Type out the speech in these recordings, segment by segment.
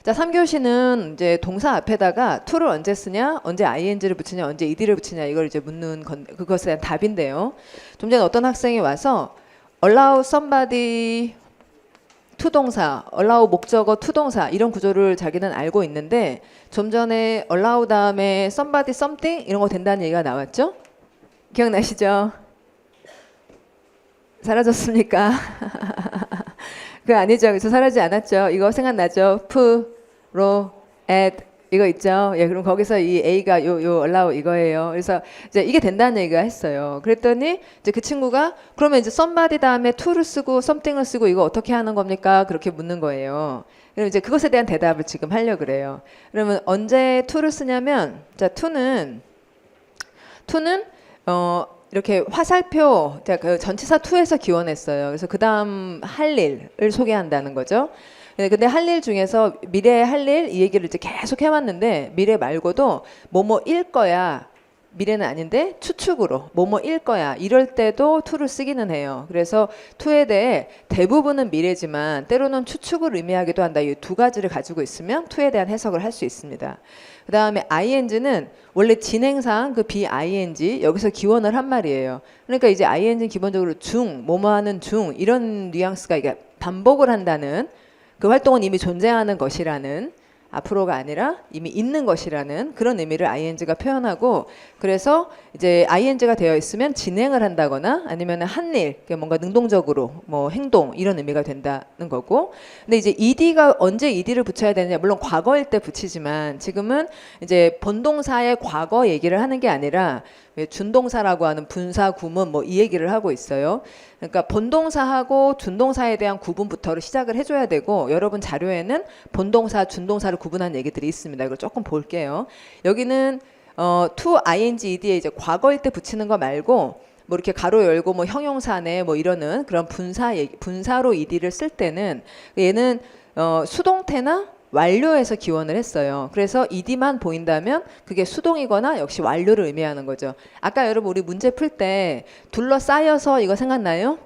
자, 3교시는 이제 동사 앞에다가 to를 언제 쓰냐, 언제 ing를 붙이냐, 언제 ed를 붙이냐 이걸 이제 묻는 그것에 대한 답인데요. 좀 전에 어떤 학생이 와서 allow somebody 투동사, allow 목적어 투동사 이런 구조를 자기는 알고 있는데 좀 전에 allow 다음에 somebody something 이런 거 된다는 얘기가 나왔죠? 기억나시죠? 사라졌습니까? 그거 아니죠. 그래서 사라지지 않았죠. 이거 생각나죠? pro, at 이거 있죠. 예, 그럼 거기서 이 A가 요 allow 이거예요. 그래서 이제 이게 된다는 얘기가 했어요. 그랬더니 이제 그 친구가 그러면 이제 somebody 다음에 to를 쓰고 something을 쓰고 이거 어떻게 하는 겁니까? 그렇게 묻는 거예요. 그럼 이제 그것에 대한 대답을 지금 하려고 그래요. 그러면 언제 to를 쓰냐면 자, to는 이렇게 화살표, 그 전치사 to에서 기원했어요. 그래서 그 다음 할 일을 소개한다는 거죠. 근데 할 일 중에서 미래에 할 일 이 얘기를 이제 계속 해왔는데 미래 말고도 뭐뭐일 거야. 미래는 아닌데 추측으로 뭐뭐일 거야. 이럴 때도 to를 쓰기는 해요. 그래서 to에 대해 대부분은 미래지만 때로는 추측을 의미하기도 한다. 이 두 가지를 가지고 있으면 to에 대한 해석을 할 수 있습니다. 그 다음에 ing는 원래 진행상 그 b-ing 여기서 기원을 한 말이에요. 그러니까 이제 ing는 기본적으로 중, 뭐뭐 하는 중 이런 뉘앙스가 이게 반복을 한다는 그 활동은 이미 존재하는 것이라는 앞으로가 아니라 이미 있는 것이라는 그런 의미를 ing가 표현하고 그래서 이제 ing가 되어 있으면 진행을 한다거나 아니면 한 일, 뭔가 능동적으로 뭐 행동 이런 의미가 된다는 거고 근데 이제 ed가 언제 ed를 붙여야 되느냐 물론 과거일 때 붙이지만 지금은 이제 본동사의 과거 얘기를 하는 게 아니라 준동사라고 하는 분사, 구문 뭐 이 얘기를 하고 있어요. 그러니까 본동사하고 준동사에 대한 구분부터를 시작을 해줘야 되고 여러분 자료에는 본동사, 준동사를 구분한 얘기들이 있습니다. 이걸 조금 볼게요. 여기는 to ing, ed에 이제 과거일 때 붙이는 거 말고 뭐 이렇게 가로 열고 뭐 형용사네 뭐 이러는 그런 분사로 ed를 쓸 때는 얘는 수동태나 완료에서 기원을 했어요. 그래서 ed만 보인다면 그게 수동이거나 역시 완료를 의미하는 거죠. 아까 여러분 우리 문제 풀 때 둘러싸여서 이거 생각나요?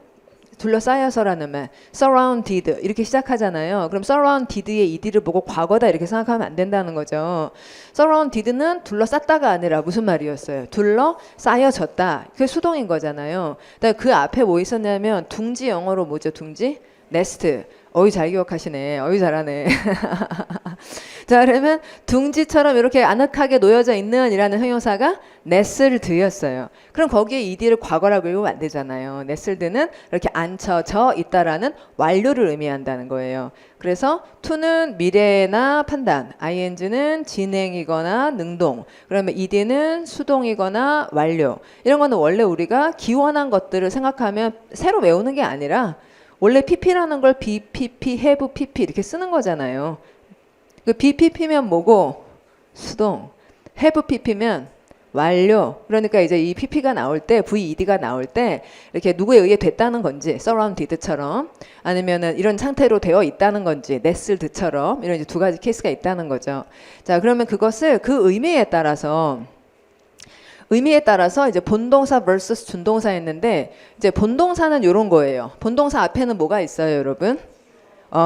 둘러싸여서라는 말 surrounded 이렇게 시작하잖아요. 그럼 surrounded의 ed를 보고 과거다 이렇게 생각하면 안 된다는 거죠. surrounded는 둘러쌌다가 아니라 무슨 말이었어요? 둘러싸여졌다. 그게 수동인 거잖아요. 그 앞에 뭐 있었냐면 둥지 영어로 뭐죠? 둥지? nest. 어이 잘 기억하시네. 어이 잘하네. 자 그러면 둥지처럼 이렇게 아늑하게 놓여져 있는 이라는 형용사가 nessed였어요. 그럼 거기에 ed를 과거라고 읽으면 안 되잖아요. nessed는 이렇게 앉혀져 있다라는 완료를 의미한다는 거예요. 그래서 to는 미래나 판단, ing는 진행이거나 능동, 그러면 ed는 수동이거나 완료. 이런 거는 원래 우리가 기원한 것들을 생각하면 새로 외우는 게 아니라 원래 pp라는 걸 bpp, have pp 이렇게 쓰는 거잖아요. 그 bpp면 뭐고? 수동. have pp면 완료. 그러니까 이제 이 pp가 나올 때, ved가 나올 때 이렇게 누구에 의해 됐다는 건지, surrounded처럼 아니면은 이런 상태로 되어 있다는 건지, nessed처럼 이런 이제 두 가지 케이스가 있다는 거죠. 자, 그러면 그것을 그 의미에 따라서 이제 본동사 vs 준동사였는데 이제 본동사는 이런 거예요. 본동사 앞에는 뭐가 있어요, 여러분?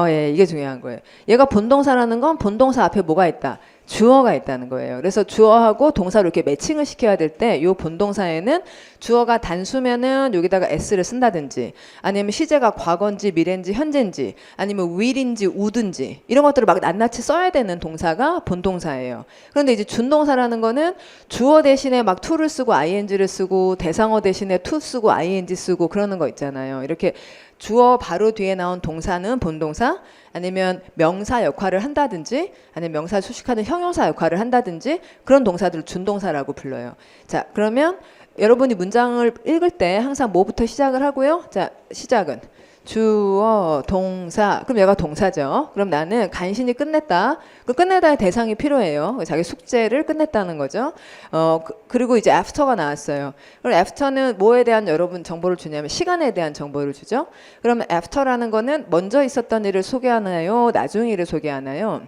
예, 이게 중요한 거예요. 얘가 본동사라는 건 본동사 앞에 뭐가 있다? 주어가 있다는 거예요. 그래서 주어하고 동사를 이렇게 매칭을 시켜야 될 때 이 본동사에는 주어가 단수면은 여기다가 s를 쓴다든지 아니면 시제가 과거인지 미래인지 현재인지 아니면 will인지 would인지 이런 것들을 막 낱낱이 써야 되는 동사가 본동사예요. 그런데 이제 준동사라는 거는 주어 대신에 막 to를 쓰고 ing를 쓰고 대상어 대신에 to 쓰고 ing 쓰고 그러는 거 있잖아요. 이렇게 주어 바로 뒤에 나온 동사는 본동사 아니면 명사 역할을 한다든지 아니면 명사를 수식하는 형용사 역할을 한다든지 그런 동사들을 준동사라고 불러요. 자, 그러면 여러분이 문장을 읽을 때 항상 뭐부터 시작을 하고요? 자, 시작은 주어, 동사. 그럼 얘가 동사죠. 그럼 나는 간신히 끝냈다. 그 끝내다의 대상이 필요해요. 자기 숙제를 끝냈다는 거죠. 그리고 이제 after가 나왔어요. 그럼 after는 뭐에 대한 여러분 정보를 주냐면 시간에 대한 정보를 주죠. 그러면 after라는 거는 먼저 있었던 일을 소개하나요? 나중 일을 소개하나요?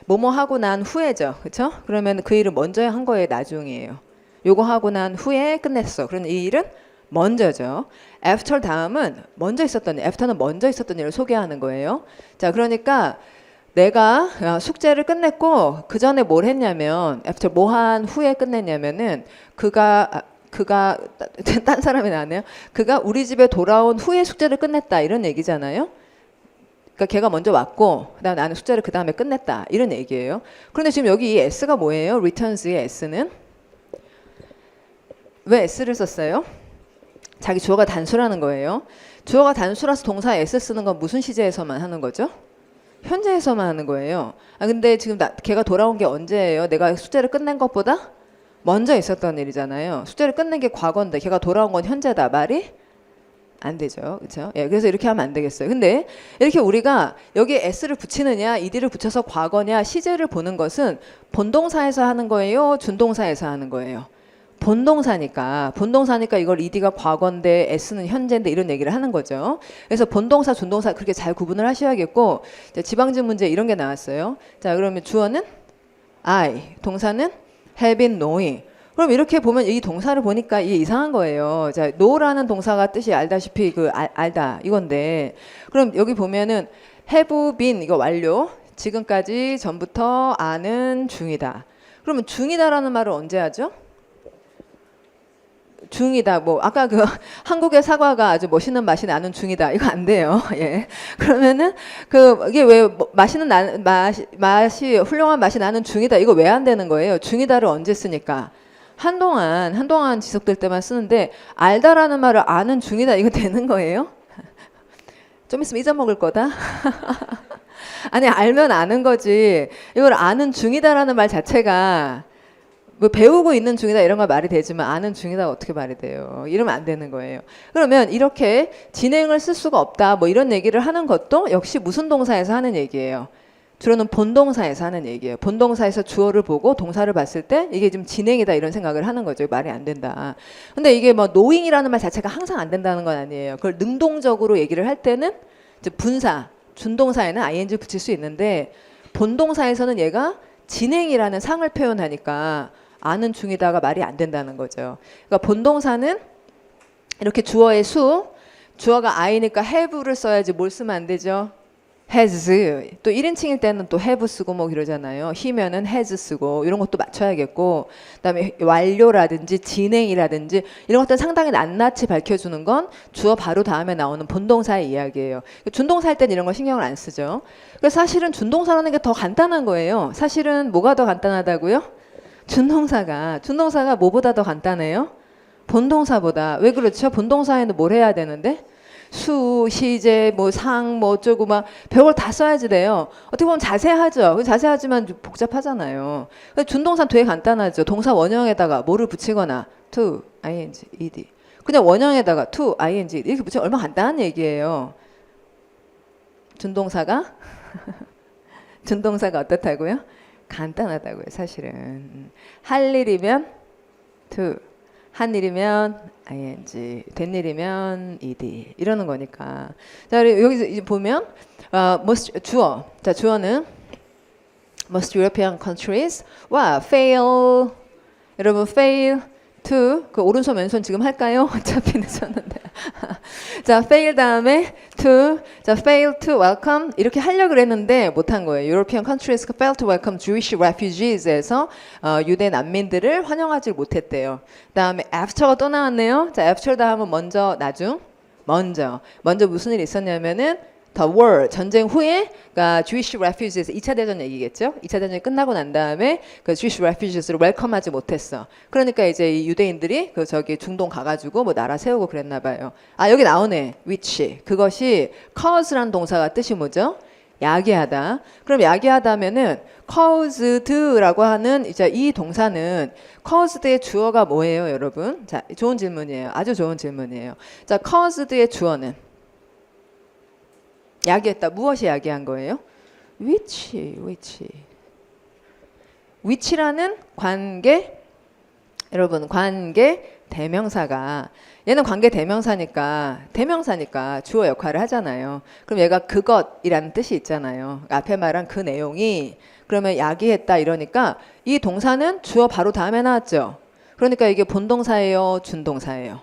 뭐뭐 하고 난 후에죠. 그렇죠? 그러면 그 일을 먼저 한 거에 나중이에요. 요거 하고 난 후에 끝냈어. 그럼 이 일은 먼저죠. after 다음은 먼저 있었던 일, after는 먼저 있었던 일을 소개하는 거예요. 자, 그러니까 내가 숙제를 끝냈고 그 전에 뭘 했냐면 after 뭐 한 후에 끝냈냐면은 그가 딴 사람이 나왔네요. 그가 우리 집에 돌아온 후에 숙제를 끝냈다 이런 얘기잖아요. 그러니까 걔가 먼저 왔고 그다음 나는 숙제를 그 다음에 끝냈다 이런 얘기예요. 그런데 지금 여기 이 s가 뭐예요? returns의 s는 왜 s를 썼어요? 자기 주어가 단수라는 거예요. 주어가 단수라서 동사 s 쓰는 건 무슨 시제에서만 하는 거죠? 현재에서만 하는 거예요. 아 근데 지금 걔가 돌아온 게 언제예요? 내가 숙제를 끝낸 것보다 먼저 있었던 일이잖아요. 숙제를 끝낸 게 과거인데 걔가 돌아온 건 현재다. 말이 안 되죠. 그렇죠? 예, 그래서 이렇게 하면 안 되겠어요. 근데 이렇게 우리가 여기에 s를 붙이느냐 ed를 붙여서 과거냐 시제를 보는 것은 본동사에서 하는 거예요? 준동사에서 하는 거예요? 본동사니까 이걸 ed가 과거인데 s는 현재인데 이런 얘기를 하는 거죠. 그래서 본동사 준동사 그렇게 잘 구분을 하셔야겠고 지방진 문제 이런 게 나왔어요. 자 그러면 주어는 I, 동사는 have been knowing. 그럼 이렇게 보면 이 동사를 보니까 이게 이상한 거예요. 자, know라는 동사가 뜻이 알다시피 알다 이건데 그럼 여기 보면은 have been 이거 완료. 지금까지 전부터 아는 중이다. 그러면 중이다라는 말을 언제 하죠? 중이다. 뭐 아까 그 한국의 사과가 아주 멋있는 맛이 나는 중이다. 이거 안 돼요. 예. 그러면은 이게 왜 맛있는 맛이 훌륭한 맛이 나는 중이다. 이거 왜 안 되는 거예요? 중이다를 언제 쓰니까? 한동안 지속될 때만 쓰는데 알다라는 말을 아는 중이다. 이거 되는 거예요? 좀 있으면 잊어먹을 거다. 아니 알면 아는 거지. 이걸 아는 중이다라는 말 자체가 뭐 배우고 있는 중이다 이런 거 말이 되지만 아는 중이다 어떻게 말이 돼요? 이러면 안 되는 거예요. 그러면 이렇게 진행을 쓸 수가 없다 뭐 이런 얘기를 하는 것도 역시 무슨 동사에서 하는 얘기예요? 주로는 본동사에서 하는 얘기예요. 본동사에서 주어를 보고 동사를 봤을 때 이게 좀 진행이다 이런 생각을 하는 거죠. 말이 안 된다. 근데 이게 뭐 knowing이라는 말 자체가 항상 안 된다는 건 아니에요. 그걸 능동적으로 얘기를 할 때는 이제 분사, 준동사에는 ing 붙일 수 있는데 본동사에서는 얘가 진행이라는 상을 표현하니까 아는 중이다가 말이 안 된다는 거죠. 그러니까 본동사는 이렇게 주어의 주어가 I니까 have를 써야지 뭘 쓰면 안 되죠? has. 또 1인칭일 때는 또 have 쓰고 뭐 이러잖아요. he면은 has 쓰고 이런 것도 맞춰야겠고 그다음에 완료라든지 진행이라든지 이런 것들 상당히 낱낱이 밝혀주는 건 주어 바로 다음에 나오는 본동사의 이야기예요. 준동사 할 때는 이런 거 신경을 안 쓰죠. 그래서 사실은 준동사라는 게 더 간단한 거예요. 사실은 뭐가 더 간단하다고요? 준동사가 뭐보다 더 간단해요? 본동사보다. 왜 그렇죠? 본동사에는 뭘 해야 되는데? 수, 시제, 뭐 상, 뭐 어쩌고 막 별걸 다 써야지 돼요. 어떻게 보면 자세하죠. 자세하지만 복잡하잖아요. 준동사 되게 간단하죠. 동사 원형에다가 뭐를 붙이거나 to, ing, ed. 그냥 원형에다가 to, ing 이렇게 붙이면 얼마나 간단한 얘기예요. 준동사가 어떻다고요? 간단하다고요, 사실은. 할 일이면 to, 한 일이면 ing, 된 일이면 ed 이러는 거니까. 자, 여기서 이제 보면 주어. 자, 주어는 most European countries fail. 여러분 fail to 그 오른손 왼손 지금 할까요? 어차피 늦었는데. 자, fail 다음에 to. 자, fail to welcome 이렇게 하려고 그랬는데 못한 거예요. European countries fail to welcome Jewish refugees에서 유대 난민들을 환영하지 못했대요. 다음에 after가 또 나왔네요. 자, after 다음은 먼저 먼저 무슨 일이 있었냐면은 The war 전쟁 후에 그러니까 Jewish refugees 2차 대전 얘기겠죠. 2차 대전이 끝나고 난 다음에 그 Jewish refugees를 웰컴하지 못했어. 그러니까 이제 이 유대인들이 그 저기 중동 가가지고 뭐 나라 세우고 그랬나 봐요. 아 여기 나오네. which 그것이 cause라는 동사가 뜻이 뭐죠? 야기하다. 그럼 야기하다면은 caused라고 하는 이제 이 동사는 caused의 주어가 뭐예요, 여러분? 자, 좋은 질문이에요. 아주 좋은 질문이에요. 자, caused의 주어는 야기했다. 무엇이 야기한 거예요? which라는 관계 여러분 관계 대명사가 얘는 관계 대명사니까 주어 역할을 하잖아요. 그럼 얘가 그것이라는 뜻이 있잖아요. 앞에 말한 그 내용이 그러면 야기했다 이러니까 이 동사는 주어 바로 다음에 나왔죠. 그러니까 이게 본동사예요, 준동사예요?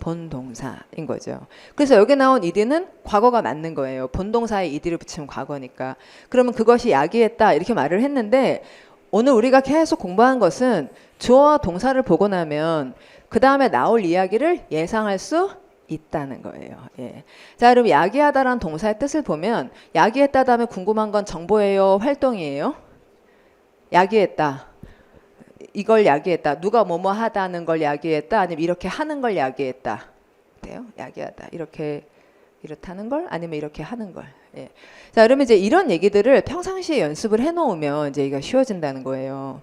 본동사인 거죠. 그래서 여기 나온 ed는 과거가 맞는 거예요. 본동사에 ed를 붙이면 과거니까. 그러면 그것이 야기했다 이렇게 말을 했는데 오늘 우리가 계속 공부한 것은 주어와 동사를 보고 나면 그 다음에 나올 이야기를 예상할 수 있다는 거예요. 예. 자, 그럼 야기하다라는 동사의 뜻을 보면 야기했다 다음에 궁금한 건 정보예요, 활동이에요? 야기했다. 이걸 야기했다. 누가 뭐뭐 하다는 걸 야기했다. 아니면 이렇게 하는 걸 야기했다. 어때요? 야기하다. 이렇게 이렇다는 걸 아니면 이렇게 하는 걸. 예. 자, 그러면 이제 이런 얘기들을 평상시에 연습을 해놓으면 이제 이게 쉬워진다는 거예요.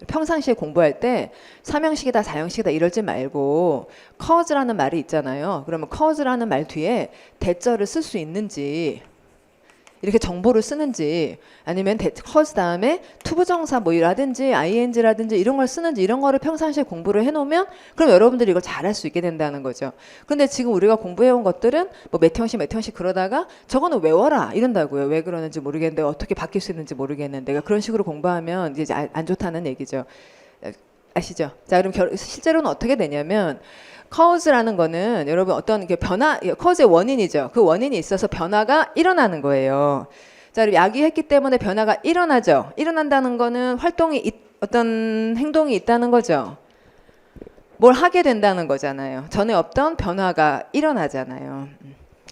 평상시에 공부할 때 삼형식이다, 사형식이다 이러지 말고 cause라는 말이 있잖아요. 그러면 cause라는 말 뒤에 대절을 쓸 수 있는지 이렇게 정보를 쓰는지 아니면 cause 다음에 투부정사 뭐라든지 ing라든지 이런 걸 쓰는지 이런 거를 평상시에 공부를 해놓으면 그럼 여러분들이 이걸 잘할 수 있게 된다는 거죠. 근데 지금 우리가 공부해온 것들은 뭐 몇 형식 그러다가 저거는 외워라 이런다고요. 왜 그러는지 모르겠는데 어떻게 바뀔 수 있는지 모르겠는데 그런 식으로 공부하면 이제 안 좋다는 얘기죠. 아시죠? 자, 그럼 실제로는 어떻게 되냐면 cause라는 거는 여러분 어떤 게 변화, cause의 원인이죠. 그 원인이 있어서 변화가 일어나는 거예요. 자, 그럼 야기했기 때문에 변화가 일어나죠. 일어난다는 거는 활동이 어떤 행동이 있다는 거죠. 뭘 하게 된다는 거잖아요. 전에 없던 변화가 일어나잖아요.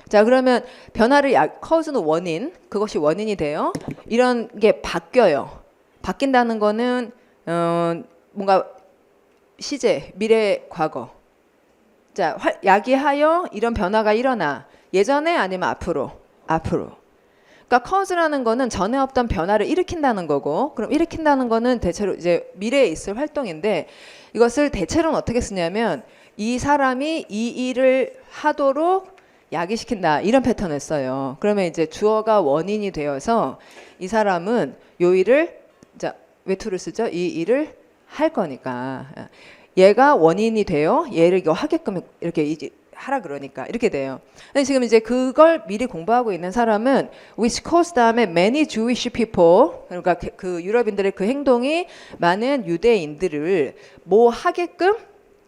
자, 그러면 변화를 cause는 원인, 그것이 원인이 돼요. 이런 게 바뀌어요. 바뀐다는 거는 뭔가 시제, 미래, 과거. 자, 야기하여 이런 변화가 일어나. 예전에 아니면 앞으로. 그러니까 cause라는 거는 전에 없던 변화를 일으킨다는 거고, 그럼 일으킨다는 거는 대체로 이제 미래에 있을 활동인데 이것을 대체로는 어떻게 쓰냐면 이 사람이 이 일을 하도록 야기시킨다 이런 패턴을 써요. 그러면 이제 주어가 원인이 되어서 이 사람은 요 일을 자 외투를 쓰죠. 이 일을 할 거니까. 얘가 원인이 돼요. 얘를 이거 하게끔 이렇게 이제 하라 그러니까 이렇게 돼요. 근데 지금 이제 그걸 미리 공부하고 있는 사람은 which caused 다음에 many Jewish people 그러니까 그 유럽인들의 그 행동이 많은 유대인들을 뭐 하게끔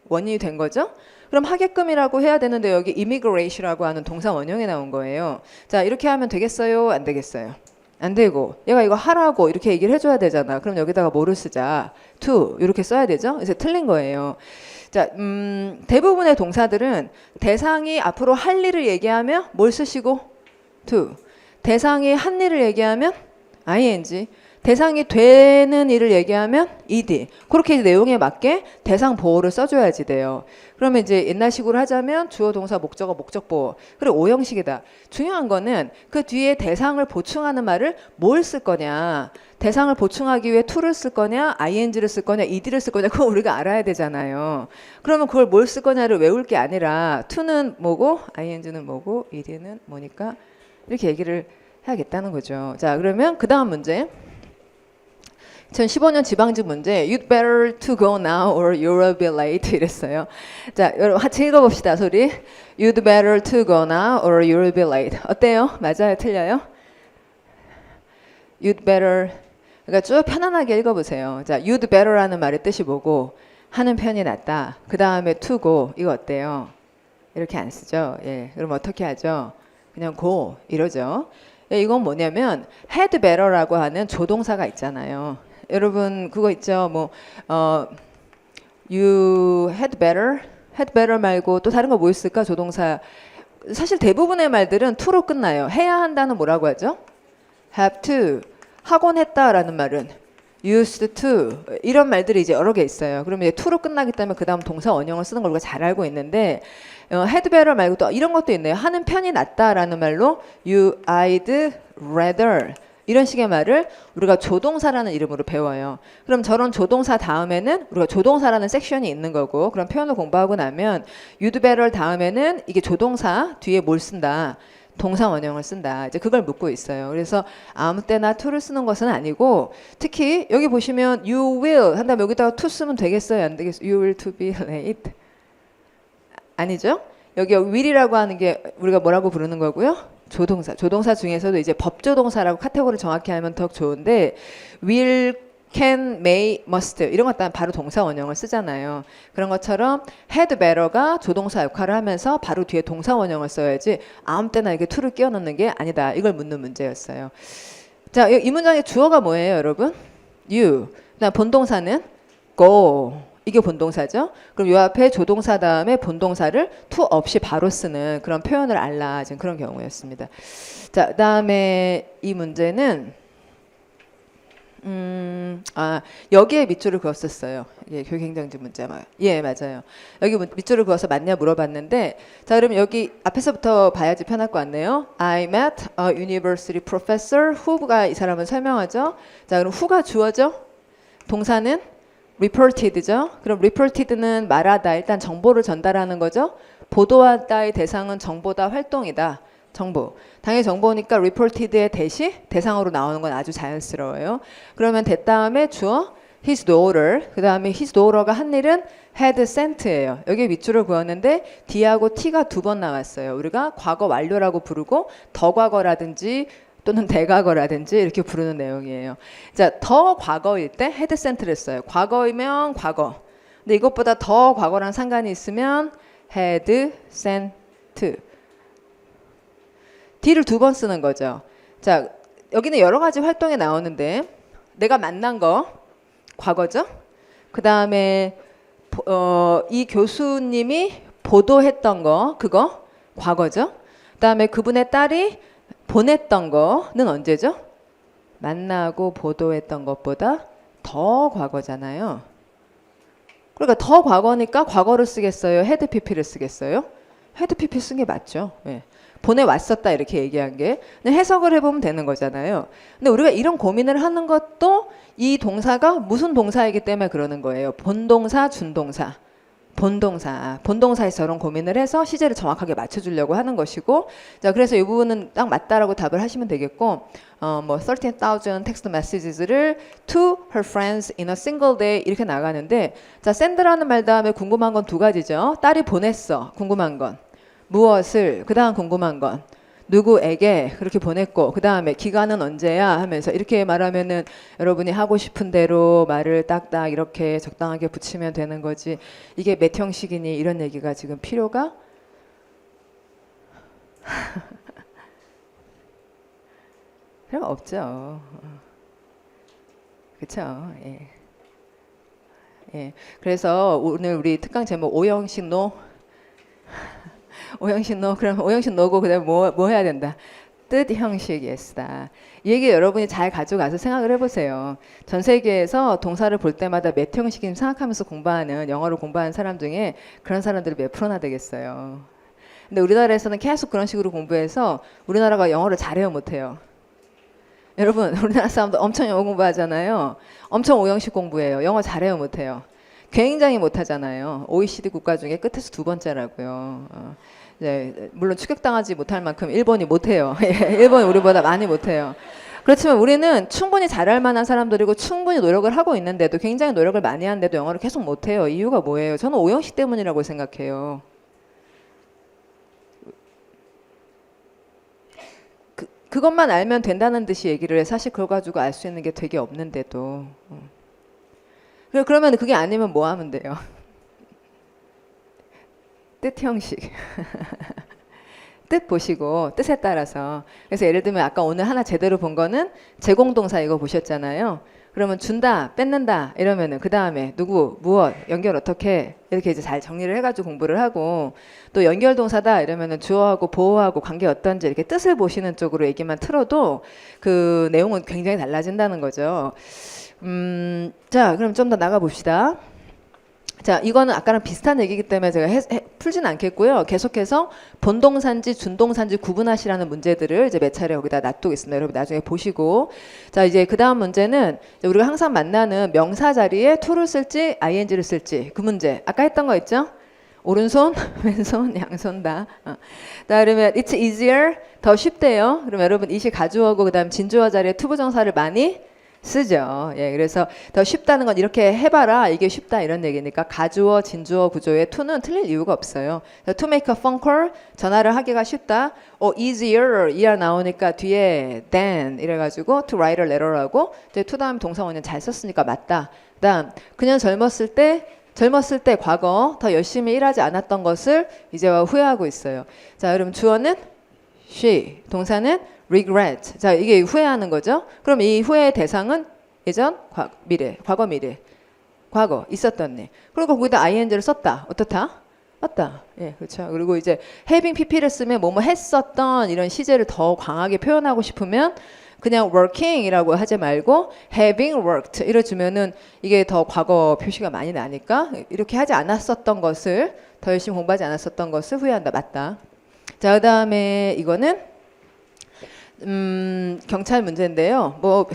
원인이 된 거죠. 그럼 하게끔이라고 해야 되는데 여기 immigration이라고 하는 동사 원형에 나온 거예요. 자, 이렇게 하면 되겠어요? 안 되겠어요? 안 되고 얘가 이거 하라고 이렇게 얘기를 해줘야 되잖아. 그럼 여기다가 뭐를 쓰자? to 이렇게 써야 되죠. 그래서 틀린 거예요. 자, 대부분의 동사들은 대상이 앞으로 할 일을 얘기하면 뭘 쓰시고? to. 대상이 한 일을 얘기하면 ing. 대상이 되는 일을 얘기하면 ed. 그렇게 내용에 맞게 대상 보호를 써줘야지 돼요. 그러면 이제 옛날식으로 하자면 주어 동사 목적어 목적 보호. 그리고 오형식이다. 중요한 거는 그 뒤에 대상을 보충하는 말을 뭘 쓸 거냐. 대상을 보충하기 위해 to를 쓸 거냐, ing를 쓸 거냐, ed를 쓸 거냐. 그거 우리가 알아야 되잖아요. 그러면 그걸 뭘 쓸 거냐를 외울 게 아니라 to는 뭐고, ing는 뭐고, ed는 뭐니까 이렇게 얘기를 해야겠다는 거죠. 자, 그러면 그 다음 문제. 2015년 지방직 문제 You'd better to go now or you'll be late 이랬어요. 자, 여러분 같이 읽어봅시다. 소리. You'd better to go now or you'll be late. 어때요? 맞아요? 틀려요? You'd better 그러니까 쭉 편안하게 읽어보세요. 자, You'd better라는 말의 뜻이 뭐고 하는 편이 낫다. 그 다음에 to go 이거 어때요? 이렇게 안 쓰죠? 예, 그럼 어떻게 하죠? 그냥 go 이러죠. 예, 이건 뭐냐면 had better라고 하는 조동사가 있잖아요. 여러분 그거 있죠. 뭐 you had better 말고 또 다른 거 뭐 있을까? 조동사. 사실 대부분의 말들은 to로 끝나요. 해야 한다는 뭐라고 하죠? have to. 하곤 했다라는 말은 used to. 이런 말들이 이제 여러 개 있어요. 그러면 이제 to로 끝나기 때문에 그 다음 동사 원형을 쓰는 걸 우리가 잘 알고 있는데 had better 말고 또 이런 것도 있네요. 하는 편이 낫다라는 말로 I'd rather. 이런 식의 말을 우리가 조동사라는 이름으로 배워요. 그럼 저런 조동사 다음에는 우리가 조동사라는 섹션이 있는 거고 그런 표현을 공부하고 나면 you'd better 다음에는 이게 조동사 뒤에 뭘 쓴다. 동사 원형을 쓴다. 이제 그걸 묻고 있어요. 그래서 아무 때나 to를 쓰는 것은 아니고 특히 여기 보시면 you will 한 다음에 여기다가 to 쓰면 되겠어요? 안 되겠어요? You will to be late. 아니죠? 여기 will이라고 하는 게 우리가 뭐라고 부르는 거고요? 조동사. 조동사 중에서도 이제 법조동사라고 카테고리를 정확히 하면 더 좋은데 will can, may, must 이런 것 따면 바로 동사 원형을 쓰잖아요. 그런 것처럼 had better가 조동사 역할을 하면서 바로 뒤에 동사 원형을 써야지 아무 때나 이렇게 to를 끼워 넣는 게 아니다. 이걸 묻는 문제였어요. 자, 이 문장의 주어가 뭐예요, 여러분? you. 그다음 본동사는 go. 이게 본동사죠. 그럼 요 앞에 조동사 다음에 본동사를 to 없이 바로 쓰는 그런 표현을 알라. 지금 그런 경우였습니다. 자, 그다음에 이 문제는 여기에 밑줄을 그었었어요. 예, 교육행정지 문제. 예, 맞아요. 여기 밑줄을 그어서 맞냐 물어봤는데, 자, 그럼 여기 앞에서부터 봐야지 편할 것 같네요. I met a university professor. who가 이 사람을 설명하죠. 자, 그럼 who가 주어죠. 동사는 reported죠. 그럼 reported는 말하다. 일단 정보를 전달하는 거죠. 보도하다의 대상은 정보다, 활동이다. 정보. 당연히 정보니까 reported의 대시 대상으로 나오는 건 아주 자연스러워요. 그러면 that 다음에 주어 his daughter. 그 다음에 his daughter가 한 일은 had sent예요. 여기 밑줄을 그었는데 D하고 T가 두 번 나왔어요. 우리가 과거 완료라고 부르고 더 과거라든지 또는 대과거라든지 이렇게 부르는 내용이에요. 자, 더 과거일 때 had sent를 써요. 과거이면 과거. 근데 이것보다 더 과거랑 상관이 있으면 had sent. D를 두 번 쓰는 거죠. 자, 여기는 여러 가지 활동이 나오는데 내가 만난 거 과거죠. 그 다음에 이 교수님이 보도했던 거 그거 과거죠. 그 다음에 그분의 딸이 보냈던 거는 언제죠? 만나고 보도했던 것보다 더 과거잖아요. 그러니까 더 과거니까 과거를 쓰겠어요? had pp를 쓰겠어요? had pp 쓴 게 맞죠. 네. 보내왔었다 이렇게 얘기한 게 해석을 해보면 되는 거잖아요. 근데 우리가 이런 고민을 하는 것도 이 동사가 무슨 동사이기 때문에 그러는 거예요. 본동사, 준동사. 본동사에서 저런 고민을 해서 시제를 정확하게 맞춰주려고 하는 것이고, 자, 그래서 이 부분은 딱 맞다라고 답을 하시면 되겠고, 13,000 text messages를 to her friends in a single day 이렇게 나가는데, 자, send라는 말 다음에 궁금한 건 두 가지죠. 딸이 보냈어. 궁금한 건. 무엇을, 그 다음 궁금한 건 누구에게 그렇게 보냈고, 그 다음에 기간은 언제야 하면서 이렇게 말하면은 여러분이 하고 싶은 대로 말을 딱딱 이렇게 적당하게 붙이면 되는 거지. 이게 몇 형식이니 이런 얘기가 지금 필요가 필요가 없죠. 그렇죠. 예. 예. 그래서 오늘 우리 특강 제목 오형식 노. 오형식 노. 그럼 오형식 노고 그다음에 뭐 해야 된다. 뜻 형식 예스다. 이 얘기 여러분이 잘 가져가서 생각을 해보세요. 전 세계에서 동사를 볼 때마다 몇 형식인지 생각하면서 공부하는 영어를 공부하는 사람 중에 그런 사람들이 몇 프로나 되겠어요. 근데 우리나라에서는 계속 그런 식으로 공부해서 우리나라가 영어를 잘해요 못해요? 여러분 우리나라 사람들 엄청 영어 공부하잖아요. 엄청 오형식 공부해요. 영어 잘해요 못해요? 굉장히 못하잖아요. OECD 국가 중에 끝에서 두 번째라고요. 네, 물론 추격당하지 못할 만큼 일본이 못해요. 일본이 우리보다 많이 못해요. 그렇지만 우리는 충분히 잘할 만한 사람들이고 충분히 노력을 하고 있는데도 굉장히 노력을 많이 하는데도 영어를 계속 못해요. 이유가 뭐예요? 저는 오형식 때문이라고 생각해요. 그것만 알면 된다는 듯이 얘기를 해. 사실 그걸 가지고 알 수 있는 게 되게 없는데도. 그러면 그게 아니면 뭐 하면 돼요? 뜻 형식. 뜻 보시고 뜻에 따라서. 그래서 예를 들면 아까 오늘 하나 제대로 본 거는 제공동사 이거 보셨잖아요. 그러면 준다, 뺏는다 이러면은 그 다음에 누구, 무엇, 연결 어떻게 이렇게 이제 잘 정리를 해가지고 공부를 하고, 또 연결동사다 이러면은 주어하고 보어하고 관계 어떤지 이렇게 뜻을 보시는 쪽으로 얘기만 틀어도 그 내용은 굉장히 달라진다는 거죠. 자, 그럼 좀 더 나가 봅시다. 자, 이거는 아까랑 비슷한 얘기이기 때문에 제가 풀진 않겠고요. 계속해서 본동사인지 준동사인지 구분하시라는 문제들을 이제 몇 차례 여기다 놔두겠습니다. 여러분 나중에 보시고. 자, 이제 그 다음 문제는 우리가 항상 만나는 명사 자리에 to를 쓸지 ing를 쓸지 그 문제. 아까 했던 거 있죠? 오른손, 왼손, 양손 다. 자, 그러면 it's easier 더 쉽대요. 그럼 여러분 이시 가주어고 그다음 진주어 자리에 투부정사를 많이 쓰죠. 예, 그래서 더 쉽다는 건 이렇게 해봐라 이게 쉽다 이런 얘기니까 가주어, 진주어 구조의 to는 틀릴 이유가 없어요. To make a phone call 전화를 하기가 쉽다. easier er 나오니까 뒤에 than 이래가지고 to write a letter라고 이제 to 다음 동사원은 잘 썼으니까 맞다. 그다음 그냥 젊었을 때 과거 더 열심히 일하지 않았던 것을 이제와 후회하고 있어요. 자, 그럼 주어는 she, 동사는 regret. 자, 이게 후회하는 거죠. 그럼 이 후회의 대상은 예전, 미래, 과거, 미래. 과거, 있었던 일. 그리고 거기다 ing를 썼다. 어떻다? 맞다. 예, 그렇죠. 그리고 이제 having pp를 쓰면 뭐뭐 했었던 이런 시제를 더 강하게 표현하고 싶으면 그냥 working이라고 하지 말고 having worked 이래 주면은 이게 더 과거 표시가 많이 나니까 이렇게 하지 않았었던 것을 더 열심히 공부하지 않았었던 것을 후회한다. 맞다. 자, 그다음에 이거는 경찰 문제인데요. 뭐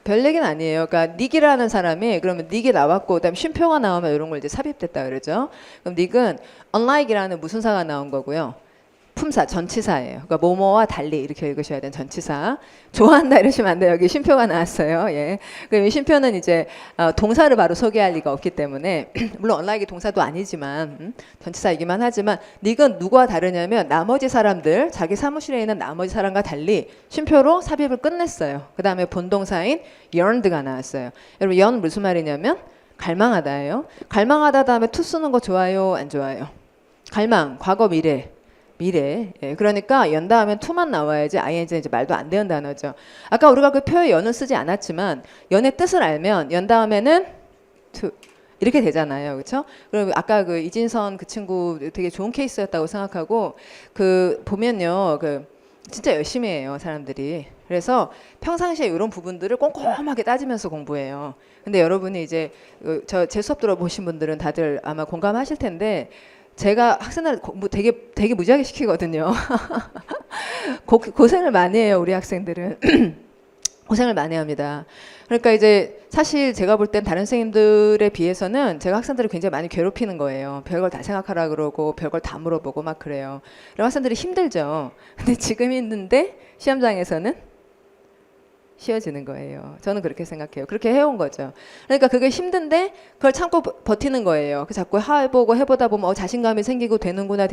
별 얘기는 아니에요. 그러니까 닉이라는 사람이 그러면 닉이 나왔고 그다음 쉼표가 나오면 이런 걸 이제 삽입됐다 그러죠. 그럼 닉은 unlike이라는 무슨사가 나온 거고요. 품사, 전치사예요. 그러니까 뭐뭐와 달리 이렇게 읽으셔야 되는 전치사. 좋아한다 이러시면 안 돼요. 여기 쉼표가 나왔어요. 예. 그럼 이 쉼표는 이제 동사를 바로 소개할 리가 없기 때문에 물론 unlike이 동사도 아니지만 전치사이기만 하지만 닉은 누구와 다르냐면 나머지 사람들, 자기 사무실에 있는 나머지 사람과 달리 쉼표로 삽입을 끝냈어요. 그 다음에 본동사인 yearned가 나왔어요. 여러분 yearn 무슨 말이냐면 갈망하다예요. 갈망하다 다음에 to 쓰는 거 좋아요, 안 좋아요? 갈망, 과거, 미래. 미래. 예, 그러니까 연다 하면 to만 나와야지 ing는 이제 말도 안 되는 단어죠. 아까 우리가 그 표에 연을 쓰지 않았지만 연의 뜻을 알면 연 다음에는 to 이렇게 되잖아요. 그렇죠? 그럼 아까 그 이진선 그 친구 되게 좋은 케이스였다고 생각하고 그 보면요. 그 진짜 열심히 해요, 사람들이. 그래서 평상시에 이런 부분들을 꼼꼼하게 따지면서 공부해요. 근데 여러분이 이제 제 수업 들어보신 분들은 다들 아마 공감하실 텐데 제가 학생들 공부 되게 무지하게 시키거든요. 고생을 많이 해요, 우리 학생들은. 고생을 많이 합니다. 그러니까 이제 사실 제가 볼 땐 다른 선생님들에 비해서는 제가 학생들을 굉장히 많이 괴롭히는 거예요. 별걸 다 생각하라 그러고 별걸 다 물어보고 막 그래요. 그럼 학생들이 힘들죠. 근데 지금 있는데 시험장에서는 쉬워지는 거예요. 저는 그렇게 생각해요. 그렇게 해온 거죠. 그러니까 그게 힘든데 그걸 참고 버티는 거예요. 자꾸 해보다 보면 자신감이 생기고 되는구나.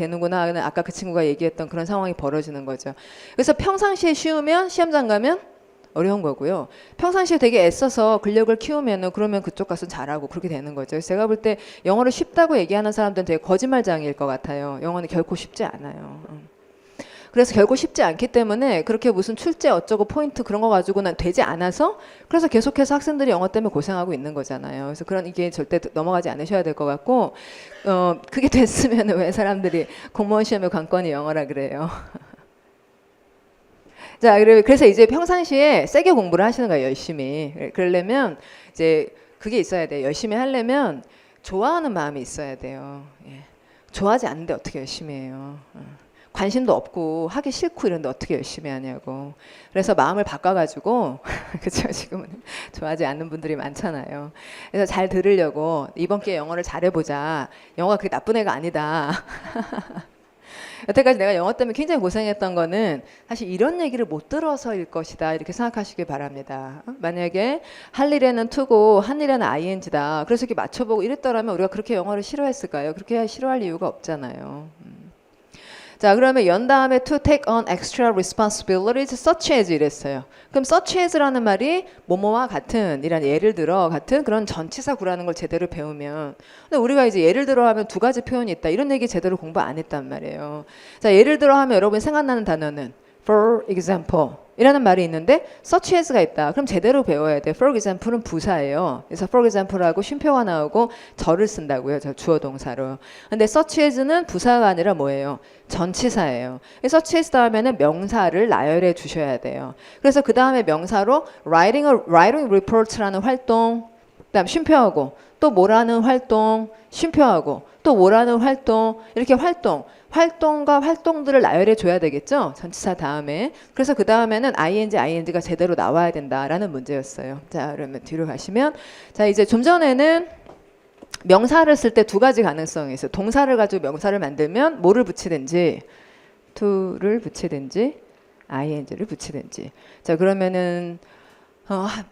아까 그 친구가 얘기했던 그런 상황이 벌어지는 거죠. 그래서 평상시에 쉬우면 시험장 가면 어려운 거고요. 평상시에 되게 애써서 근력을 키우면은 그러면 그쪽 가서 잘하고 그렇게 되는 거죠. 그래서 제가 볼 때 영어를 쉽다고 얘기하는 사람들은 되게 거짓말장애일 것 같아요. 영어는 결코 쉽지 않아요. 그래서 결국 쉽지 않기 때문에 그렇게 무슨 출제 어쩌고 포인트 그런 거 가지고는 되지 않아서 그래서 계속해서 학생들이 영어 때문에 고생하고 있는 거잖아요. 그래서 그런 이게 절대 넘어가지 않으셔야 될 것 같고 그게 됐으면 왜 사람들이 공무원 시험의 관건이 영어라 그래요. 자, 그래서 이제 평상시에 세게 공부를 하시는 거예요, 열심히. 그러려면 이제 그게 있어야 돼요. 열심히 하려면 좋아하는 마음이 있어야 돼요. 예. 좋아하지 않는데 어떻게 열심히 해요. 관심도 없고 하기 싫고 이런데 어떻게 열심히 하냐고. 그래서 마음을 바꿔가지고 그렇죠. 지금은 좋아하지 않는 분들이 많잖아요. 그래서 잘 들으려고 이번 기회에 영어를 잘해보자. 영어가 그게 나쁜 애가 아니다. 여태까지 내가 영어 때문에 굉장히 고생했던 거는 사실 이런 얘기를 못 들어서일 것이다 이렇게 생각하시길 바랍니다. 만약에 할 일에는 to고 한 일에는 ing다. 그래서 이렇게 맞춰보고 이랬더라면 우리가 그렇게 영어를 싫어했을까요? 그렇게 싫어할 이유가 없잖아요. 자, 그러면 연 다음에 to take on extra responsibilities such as 이랬어요. 그럼 such as라는 말이 뭐뭐와 같은 이란 예를 들어 같은 그런 전치사 구라는 걸 제대로 배우면 근데 우리가 이제 예를 들어 하면 두 가지 표현이 있다. 이런 얘기 제대로 공부 안 했단 말이에요. 자, 예를 들어 하면 여러분이 생각나는 단어는 for example 이라는 말이 있는데 such as가 있다. 그럼 제대로 배워야 돼. For example은 부사예요. 그래서 for example하고 쉼표가 나오고 절을 쓴다고요. 저 주어 동사로. 근데 such as는 부사가 아니라 뭐예요? 전치사예요. such as 다음에는 명사를 나열해 주셔야 돼요. 그래서 그 다음에 명사로 writing report라는 활동, 그다음 쉼표하고 또 뭐라는 활동, 쉼표하고 또 뭐라는 활동 이렇게 활동과 활동들을 나열해 줘야 되겠죠. 전치사 다음에. 그래서 그 다음에는 ing가 제대로 나와야 된다라는 문제였어요. 자, 그러면 뒤로 가시면 자 이제 좀 전에는 명사를 쓸 때 두 가지 가능성이 있어요. 동사를 가지고 명사를 만들면 뭐를 붙이든지 to를 붙이든지 ing를 붙이든지. 자, 그러면은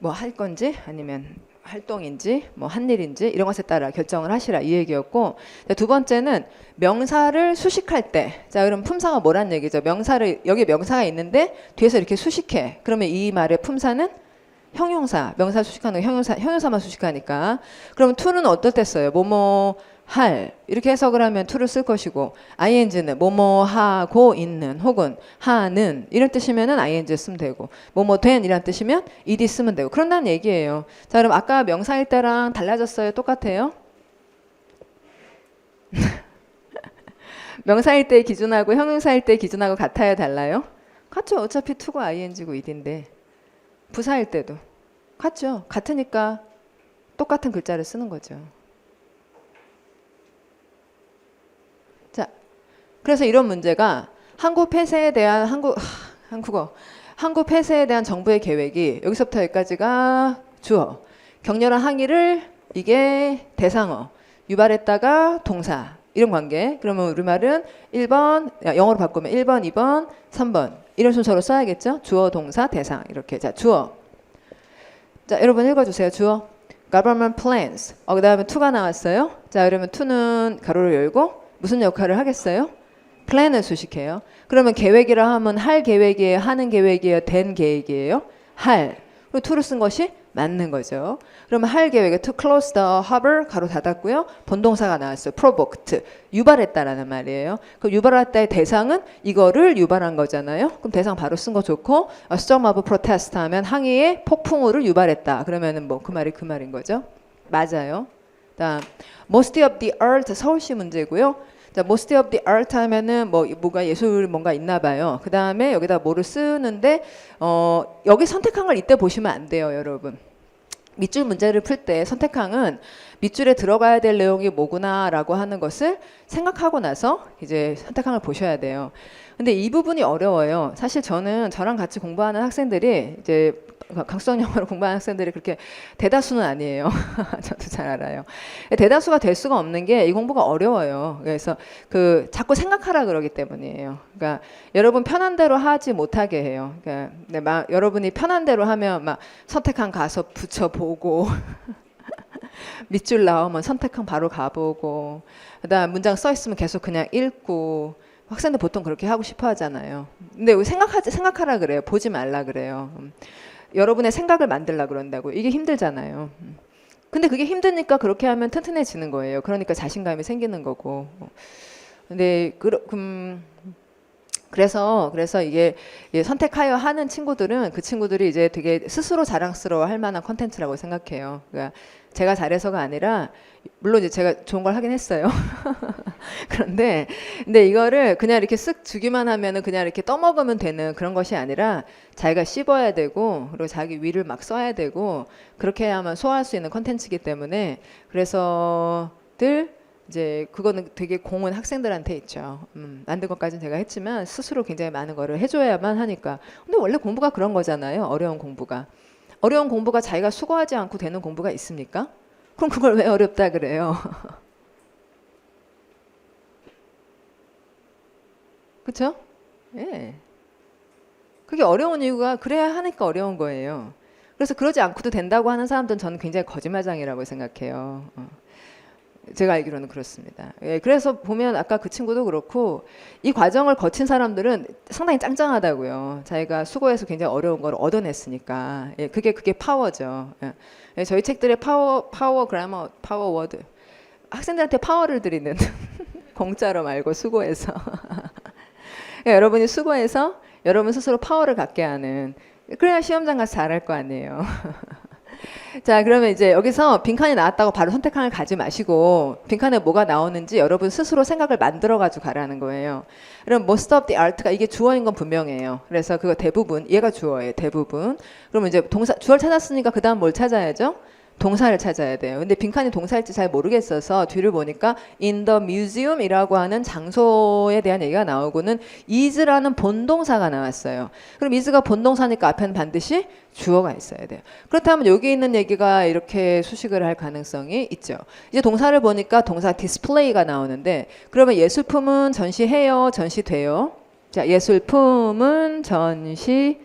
뭐 할 건지 아니면 활동인지 뭐 한 일인지 이런 것에 따라 결정을 하시라 이 얘기였고, 두 번째는 명사를 수식할 때, 자 그럼 품사가 뭐란 얘기죠? 명사를, 여기 명사가 있는데 뒤에서 이렇게 수식해. 그러면 이 말의 품사는 형용사, 명사 수식하는 거 형용사만 수식하니까. 그러면 to는 어떨 때 써요? 뭐뭐 할 이렇게 해석을 하면 to를 쓸 것이고, ing는 뭐뭐 하고 있는 혹은 하는 이런 뜻이면은 ing 쓰면 되고, 뭐뭐 된 이란 뜻이면 ed 쓰면 되고 그런다는 얘기예요. 자 그럼 아까 명사일 때랑 달라졌어요? 똑같아요? 명사일 때 기준하고 형용사일 때 기준하고 같아요? 달라요? 같죠. 어차피 to고 ing고 ed인데. 부사일 때도 같죠. 같으니까 똑같은 글자를 쓰는 거죠. 자, 그래서 이런 문제가 한국 폐쇄에 대한 한국 폐쇄에 대한 정부의 계획이 여기서부터 여기까지가 주어, 격렬한 항의를 이게 대상어, 유발했다가 동사 이런 관계. 그러면 우리말은 1번 영어로 바꾸면 1번, 2번, 3번 이런 순서로 써야겠죠. 주어, 동사, 대상 이렇게. 자, 주어. 자, 여러분 읽어주세요. 주어. Government plans. 그 다음에 to가 나왔어요. 자, 그러면 to는 가로를 열고 무슨 역할을 하겠어요? plan을 수식해요. 그러면 계획이라 하면 할 계획이에요? 하는 계획이에요? 된 계획이에요? 할. 그리고 to를 쓴 것이 맞는 거죠. 그러면 할 계획에 to close the harbor 가로 닫았고요. 본동사가 나왔어요. provoked. 유발했다라는 말이에요. 그 유발했다의 대상은 이거를 유발한 거잖아요. 그럼 대상 바로 쓴 거 좋고, a storm of protest 하면 항의의 폭풍우를 유발했다. 그러면은 뭐 그 말이 그 말인 거죠. 맞아요. 다음 most of the art 서울시 문제고요. 자, most of the art 하면은 뭐가 예술 뭔가 있나 봐요. 그 다음에 여기다 뭐를 쓰는데, 여기 선택항을 이때 보시면 안 돼요, 여러분. 밑줄 문제를 풀 때 선택항은 밑줄에 들어가야 될 내용이 뭐구나라고 하는 것을 생각하고 나서 이제 선택항을 보셔야 돼요. 근데 이 부분이 어려워요. 사실 저랑 같이 공부하는 학생들이 이제 강수성 영어로 공부하는 학생들이 그렇게 대다수는 아니에요. 저도 잘 알아요. 대다수가 될 수가 없는 게 이 공부가 어려워요. 그래서 자꾸 생각하라 그러기 때문이에요. 그러니까 여러분 편한 대로 하지 못하게 해요. 그러니까 여러분이 편한 대로 하면 막 선택한 가서 붙여보고 밑줄 나오면 선택한 바로 가보고, 그다음 문장 써 있으면 계속 그냥 읽고. 학생들 보통 그렇게 하고 싶어 하잖아요. 근데 생각하라 그래요. 보지 말라 그래요. 여러분의 생각을 만들라 그런다고. 이게 힘들잖아요. 근데 그게 힘드니까 그렇게 하면 튼튼해지는 거예요. 그러니까 자신감이 생기는 거고. 근데 그래서 이게 선택하여 하는 친구들은 그 친구들이 이제 되게 스스로 자랑스러워 할 만한 컨텐츠라고 생각해요. 그러니까 제가 잘해서가 아니라, 물론 이제 제가 좋은 걸 하긴 했어요. 근데 이거를 그냥 이렇게 쓱 주기만 하면은 그냥 이렇게 떠먹으면 되는 그런 것이 아니라 자기가 씹어야 되고, 그리고 자기 위를 막 써야 되고, 그렇게 해야만 소화할 수 있는 컨텐츠이기 때문에, 그래서 이제 그거는 되게 공은 학생들한테 있죠. 만든 것까지는 제가 했지만 스스로 굉장히 많은 거를 해줘야만 하니까. 근데 원래 공부가 그런 거잖아요. 어려운 공부가 자기가 수고하지 않고 되는 공부가 있습니까? 그럼 그걸 왜 어렵다 그래요? 그렇죠? 예. 그게 어려운 이유가 그래야 하니까 어려운 거예요. 그래서 그러지 않고도 된다고 하는 사람들은 저는 굉장히 거짓말장이라고 생각해요. 제가 알기로는 그렇습니다. 예, 그래서 보면 아까 그 친구도 그렇고, 이 과정을 거친 사람들은 상당히 짱짱하다고요. 자기가 수고해서 굉장히 어려운 걸 얻어냈으니까. 예, 그게 파워죠. 예, 저희 책들의 파워 그래머, 파워 워드. 학생들한테 파워를 드리는 공짜로 말고 수고해서. 예, 여러분이 수고해서 여러분 스스로 파워를 갖게 하는. 그래야 시험장 가서 잘할 거 아니에요. 자, 그러면 이제 여기서 빈칸이 나왔다고 바로 선택항을 가지 마시고, 빈칸에 뭐가 나오는지 여러분 스스로 생각을 만들어 가지고 가라는 거예요. 그럼 most of the art가 이게 주어인 건 분명해요. 그래서 그거 대부분, 얘가 주어예요. 대부분. 그러면 이제 주어를 찾았으니까 그 다음 뭘 찾아야죠? 동사를 찾아야 돼요. 근데 빈칸이 동사일지 잘 모르겠어서 뒤를 보니까 in the museum 이라고 하는 장소에 대한 얘기가 나오고는 is라는 본동사가 나왔어요. 그럼 is가 본동사니까 앞에는 반드시 주어가 있어야 돼요. 그렇다면 여기 있는 얘기가 이렇게 수식을 할 가능성이 있죠. 이제 동사를 보니까 동사 display가 나오는데, 그러면 예술품은 전시해요? 전시돼요? 자, 예술품은 전시돼요.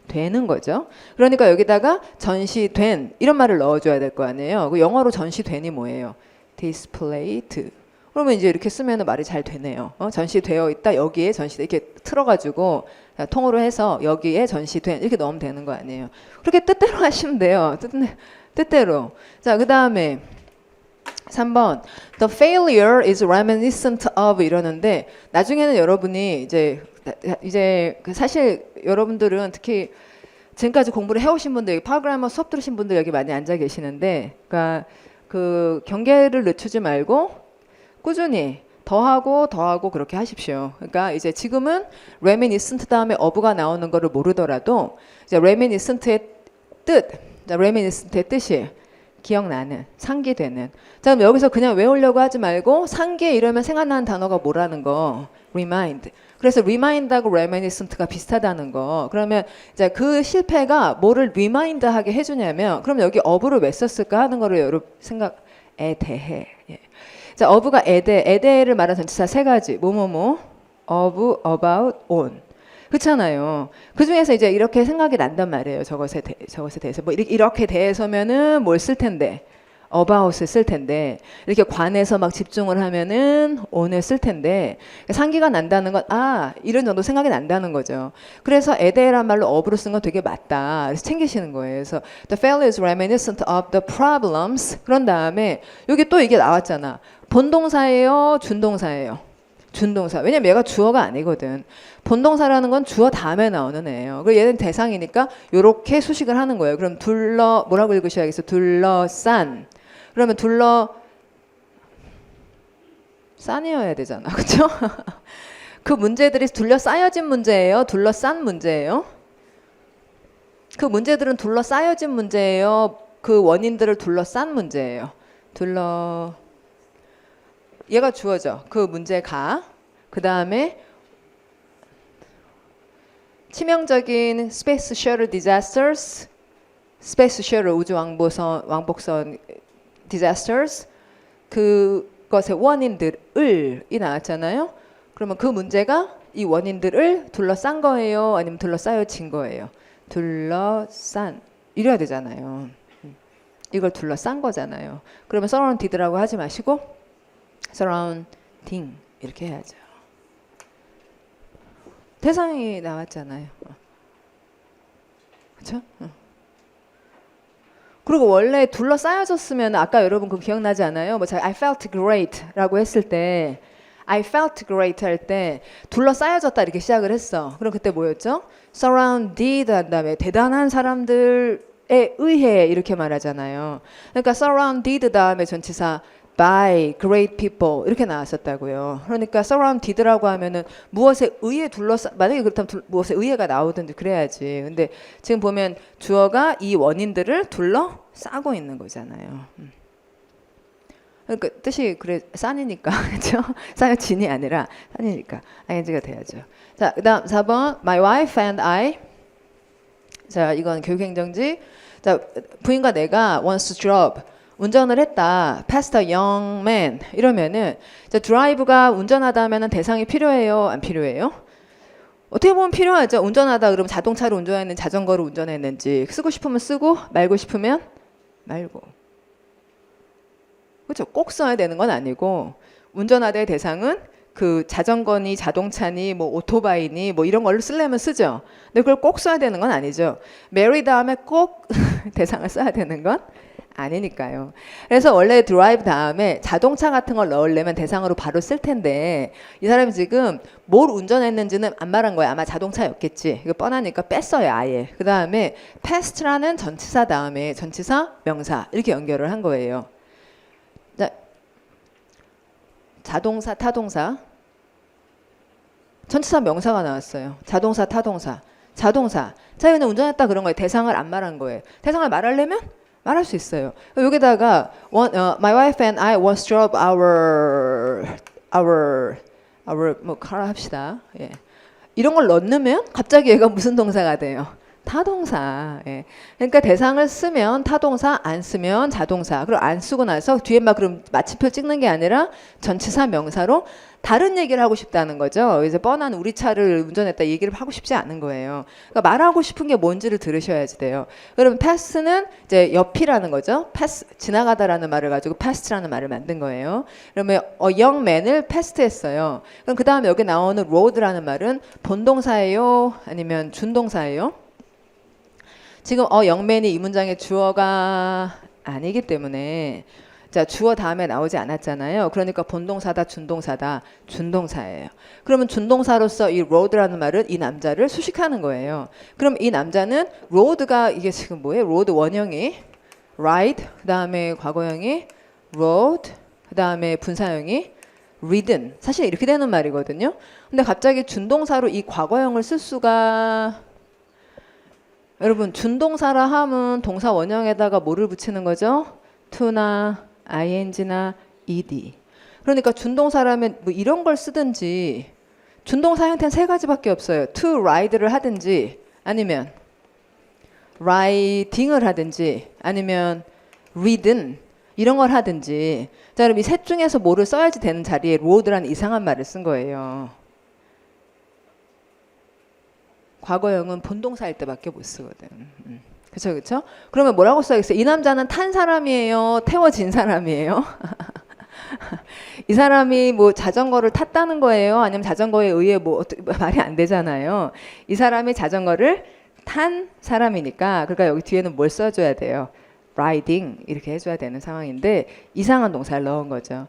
되는 거죠. 그러니까 여기다가 전시된 이런 말을 넣어줘야 될 거 아니에요. 그 영어로 전시된이 뭐예요? displayed. 그러면 이제 이렇게 쓰면 말이 잘 되네요. 전시되어 있다. 여기에 전시돼 이렇게 틀어가지고 통으로 해서 여기에 전시된 이렇게 넣으면 되는 거 아니에요. 그렇게 뜻대로 하시면 돼요. 뜻대로. 자, 그 다음에 3번 The failure is reminiscent of 이러는데 나중에는 여러분이 이제 사실 여러분들은 특히 지금까지 공부를 해오신 분들 파워그래머 수업 들으신 분들 여기 많이 앉아 계시는데 그러니까 그 경계를 늦추지 말고 꾸준히 더하고 그렇게 하십시오. 그러니까 이제 지금은 reminiscent 다음에 of가 나오는 거를 모르더라도 이제 reminiscent의 뜻이 기억나는, 상기되는. 자, 그럼 여기서 그냥 외우려고 하지 말고 상기 이러면 생각나는 단어가 뭐라는 거? remind. 그래서 remind하고 reminiscent가 비슷하다는 거. 그러면 이제 그 실패가 뭐를 remind하게 해주냐면 그럼 여기 of를 왜 썼을까 하는 거를 여러분 생각에 대해. 예. 자, of가 에데를 말하는 전치사 세 가지. 뭐뭐뭐, of, about, on. 그렇잖아요. 그 중에서 이제 이렇게 생각이 난단 말이에요. 저것에 대해서. 뭐 이렇게 대해서면은 뭘 쓸 텐데. about을 쓸 텐데. 이렇게 관해서 막 집중을 하면은 on을 쓸 텐데. 상기가 난다는 건, 이런 정도 생각이 난다는 거죠. 그래서 에데란 말로 of로 쓴 건 되게 맞다. 그래서 챙기시는 거예요. 그래서 the failure is reminiscent of the problems. 그런 다음에 여기 또 이게 나왔잖아. 본동사예요? 준동사예요? 준동사. 왜냐면 얘가 주어가 아니거든. 본동사라는 건 주어 다음에 나오는 애예요. 그리고 얘는 대상이니까 이렇게 수식을 하는 거예요. 그럼 뭐라고 읽으셔야겠어? 둘러싼. 그러면 싼이어야 되잖아. 그렇죠? 그 문제들이 둘러싸여진 문제예요? 둘러싼 문제예요? 그 문제들은 둘러싸여진 문제예요? 그 원인들을 둘러싼 문제예요? 얘가 주어져. 그 문제가. 그 다음에 치명적인 스페이스 셔틀 disasters, 스페이스 셔틀 우주 왕복선 disasters, 그것의 원인들이 나왔잖아요. 그러면 그 문제가 이 원인들을 둘러싼 거예요? 아니면 둘러싸여진 거예요? 둘러싼. 이래야 되잖아요. 이걸 둘러싼 거잖아요. 그러면 surrounded라고 하지 마시고 surrounding 이렇게 해야죠. 대상이 나왔잖아요. 그렇죠? 그리고 원래 둘러싸여졌으면 아까 여러분 그거 기억나지 않아요? 뭐 제가 I felt great라고 했을 때 I felt great 할 때 둘러싸여졌다 이렇게 시작을 했어. 그럼 그때 뭐였죠? surrounded 한 다음에 대단한 사람들에 의해 이렇게 말하잖아요. 그러니까 surrounded 다음에 전치사 by great people 이렇게 나왔었다고요. 그러니까 surrounded라고 하면은 무엇에 의해 만약에 그렇다면 무엇에 의해가 나오든지 그래야지. 근데 지금 보면 주어가 이 원인들을 둘러싸고 있는 거잖아요. 그러니까 뜻이 그래 싼이니까 그렇죠? 쌓여진이 아니라 싼이니까 ing가 돼야죠. 자, 그다음 4번 my wife and I. 자, 이건 교육행정지. 자, 부인과 내가 once drove 운전을 했다. past a young man 이러면은 드라이브가 운전하다 하면은 대상이 필요해요? 안 필요해요? 어떻게 보면 필요하죠. 운전하다 그러면 자동차를 운전했는지 자전거를 운전했는지 쓰고 싶으면 쓰고 말고 싶으면 말고. 그렇죠. 꼭 써야 되는 건 아니고 운전하다의 대상은 그 자전거니 자동차니 뭐 오토바이니 뭐 이런 걸로 쓰려면 쓰죠. 근데 그걸 꼭 써야 되는 건 아니죠. marry 다음에 꼭 대상을 써야 되는 건 아니니까요. 그래서 원래 드라이브 다음에 자동차 같은 걸 넣으려면 대상으로 바로 쓸 텐데 이 사람이 지금 뭘 운전했는지는 안 말한 거야. 아마 자동차였겠지. 이거 뻔하니까 뺐어요 아예. 그 다음에 past라는 전치사 다음에 전치사 명사 이렇게 연결을 한 거예요. 자, 자동사 타동사 전치사 명사가 나왔어요. 자동사 타동사 자동사 자기는 운전했다 그런 거예요. 대상을 안 말한 거예요. 대상을 말하려면 말할 수 있어요. 여기다가 my wife and I once drove our 뭐 카라 합시다. 예. 이런 걸 넣으면 갑자기 얘가 무슨 동사가 돼요? 타동사. 예. 그러니까 대상을 쓰면 타동사, 안 쓰면 자동사. 그리고 안 쓰고 나서 뒤에 막 그럼 마침표 찍는 게 아니라 전치사 명사로 다른 얘기를 하고 싶다는 거죠. 이제 뻔한 우리 차를 운전했다 얘기를 하고 싶지 않은 거예요. 그러니까 말하고 싶은 게 뭔지를 들으셔야지 돼요. 그러면 pass는 이제 옆이라는 거죠. pass, 지나가다라는 말을 가지고 pass라는 말을 만든 거예요. 그러면 young man을 passed 했어요. 그럼 그 다음에 여기 나오는 road라는 말은 본동사예요? 아니면 준동사예요? 지금 영맨이 이 문장의 주어가 아니기 때문에 자 주어 다음에 나오지 않았잖아요. 그러니까 본동사다 준동사다 준동사예요. 그러면 준동사로서 이 road라는 말은 이 남자를 수식하는 거예요. 그럼 이 남자는 road가 이게 지금 뭐예요? road 원형이 ride, 그 다음에 과거형이 rode, 그 다음에 분사형이 ridden. 사실 이렇게 되는 말이거든요. 근데 갑자기 준동사로 이 과거형을 쓸 수가 여러분 준동사라 함은 동사 원형에다가 뭐를 붙이는 거죠? to나 ing나 ed. 그러니까 준동사라면 뭐 이런 걸 쓰든지 준동사 형태는 세 가지밖에 없어요. to ride를 하든지 아니면 riding을 하든지 아니면 read는 이런 걸 하든지. 자 그럼 이 셋 중에서 뭐를 써야지 되는 자리에 road라는 이상한 말을 쓴 거예요. 과거형은 본동사일 때밖에 못 쓰거든. 그쵸 그쵸? 그러면 뭐라고 써야겠어요? 이 남자는 탄 사람이에요? 태워진 사람이에요? 이 사람이 뭐 자전거를 탔다는 거예요? 아니면 자전거에 의해 뭐 말이 안 되잖아요. 이 사람이 자전거를 탄 사람이니까 그러니까 여기 뒤에는 뭘 써줘야 돼요? riding 이렇게 해줘야 되는 상황인데 이상한 동사를 넣은 거죠.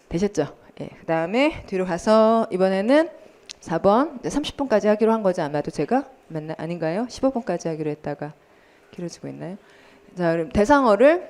되셨죠? 예, 그 다음에 뒤로 가서 이번에는 4번 30분까지 하기로 한 거죠. 아마도 제가 맞나 아닌가요? 15분까지 하기로 했다가 길어지고 있나요? 자 그럼 대상어를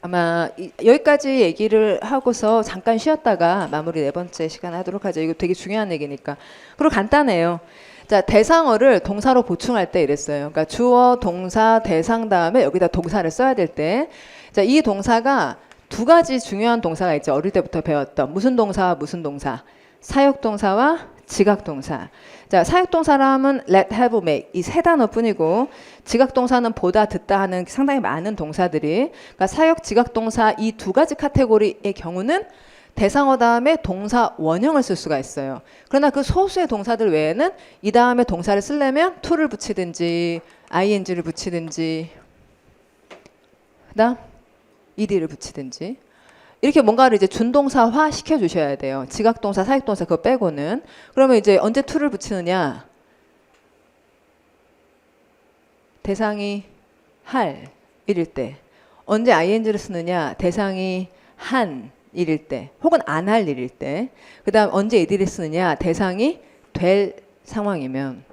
아마 여기까지 얘기를 하고서 잠깐 쉬었다가 마무리 네 번째 시간 하도록 하죠. 이거 되게 중요한 얘기니까. 그리고 간단해요. 자 대상어를 동사로 보충할 때 이랬어요. 그러니까 주어, 동사, 대상 다음에 여기다 동사를 써야 될 때 자 이 동사가 두 가지 중요한 동사가 있죠. 어릴 때부터 배웠던 무슨 동사와 무슨 동사. 사역동사와 지각동사. 자, 사역동사라면 let, have, make 이 세 단어뿐이고 지각동사는 보다, 듣다 하는 상당히 많은 동사들이 그러니까 사역, 지각동사 이 두 가지 카테고리의 경우는 대상어 다음에 동사 원형을 쓸 수가 있어요. 그러나 그 소수의 동사들 외에는 이 다음에 동사를 쓰려면 to를 붙이든지 ing를 붙이든지 그다음 ed를 붙이든지 이렇게 뭔가를 이제 준동사화 시켜주셔야 돼요. 지각동사, 사역동사 그거 빼고는. 그러면 이제 언제 to를 붙이느냐? 대상이 할 일일 때. 언제 ing를 쓰느냐? 대상이 한 일일 때. 혹은 안 할 일일 때. 그 다음 언제 ed를 쓰느냐? 대상이 될 상황이면.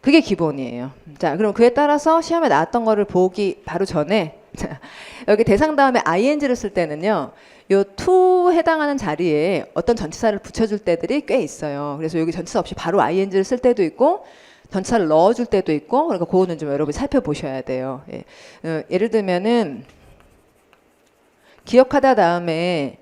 그게 기본이에요. 자, 그럼 그에 따라서 시험에 나왔던 거를 보기 바로 전에 자, 여기 대상 다음에 ing를 쓸 때는요. 요 to 해당하는 자리에 어떤 전치사를 붙여줄 때들이 꽤 있어요. 그래서 여기 전치사 없이 바로 ing를 쓸 때도 있고 전치사를 넣어줄 때도 있고 그러니까 그거는 좀 여러분 살펴보셔야 돼요. 예. 예를 들면은 기억하다 다음에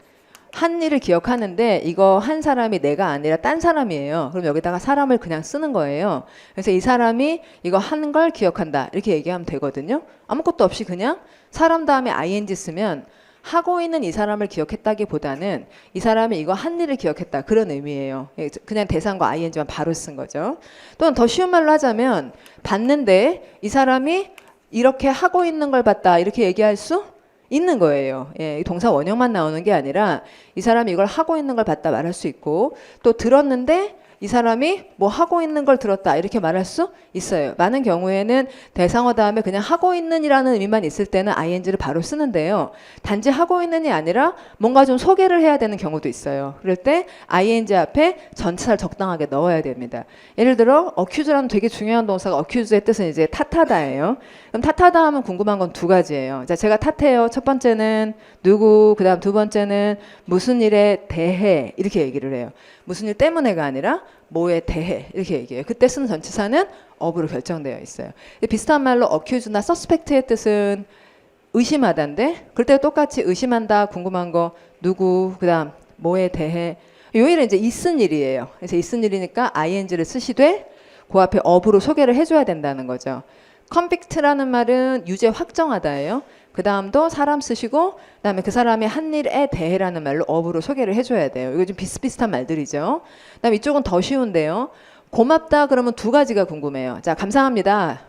한 일을 기억하는데 이거 한 사람이 내가 아니라 딴 사람이에요. 그럼 여기다가 사람을 그냥 쓰는 거예요. 그래서 이 사람이 이거 한 걸 기억한다 이렇게 얘기하면 되거든요. 아무것도 없이 그냥 사람 다음에 ing 쓰면 하고 있는 이 사람을 기억했다기보다는 이 사람이 이거 한 일을 기억했다 그런 의미예요. 그냥 대상과 ing만 바로 쓴 거죠. 또는 더 쉬운 말로 하자면 봤는데 이 사람이 이렇게 하고 있는 걸 봤다 이렇게 얘기할 수 있는 거예요. 예, 동사 원형만 나오는 게 아니라 이 사람이 이걸 하고 있는 걸 봤다 말할 수 있고 또 들었는데 이 사람이 뭐 하고 있는 걸 들었다 이렇게 말할 수 있어요. 많은 경우에는 대상어 다음에 그냥 하고 있는이라는 의미만 있을 때는 ing를 바로 쓰는데요. 단지 하고 있는이 아니라 뭔가 좀 소개를 해야 되는 경우도 있어요. 그럴 때 ing 앞에 전치사를 적당하게 넣어야 됩니다. 예를 들어 accuse라는 되게 중요한 동사가 accuse의 뜻은 이제 탓하다예요. 그럼 탓하다 하면 궁금한 건 두 가지예요. 자, 제가 탓해요. 첫 번째는 누구, 그 다음 두 번째는 무슨 일에 대해 이렇게 얘기를 해요. 무슨 일 때문에가 아니라 뭐에 대해 이렇게 얘기해요. 그때 쓰는 전치사는 of로 결정되어 있어요. 비슷한 말로 accuse나 suspect의 뜻은 의심하다인데 그럴 때 똑같이 의심한다, 궁금한 거 누구, 그 다음 뭐에 대해 요 일은 이제 있은 일이에요. 그래서 있은 일이니까 ing를 쓰시되 그 앞에 of로 소개를 해줘야 된다는 거죠. convict라는 말은 유죄 확정하다예요. 그 다음도 사람 쓰시고 그 다음에 그 사람의 한 일에 대해라는 말로 of로 소개를 해줘야 돼요. 이거 좀 비슷비슷한 말들이죠. 그 다음 이쪽은 더 쉬운데요. 고맙다 그러면 두 가지가 궁금해요. 자, 감사합니다.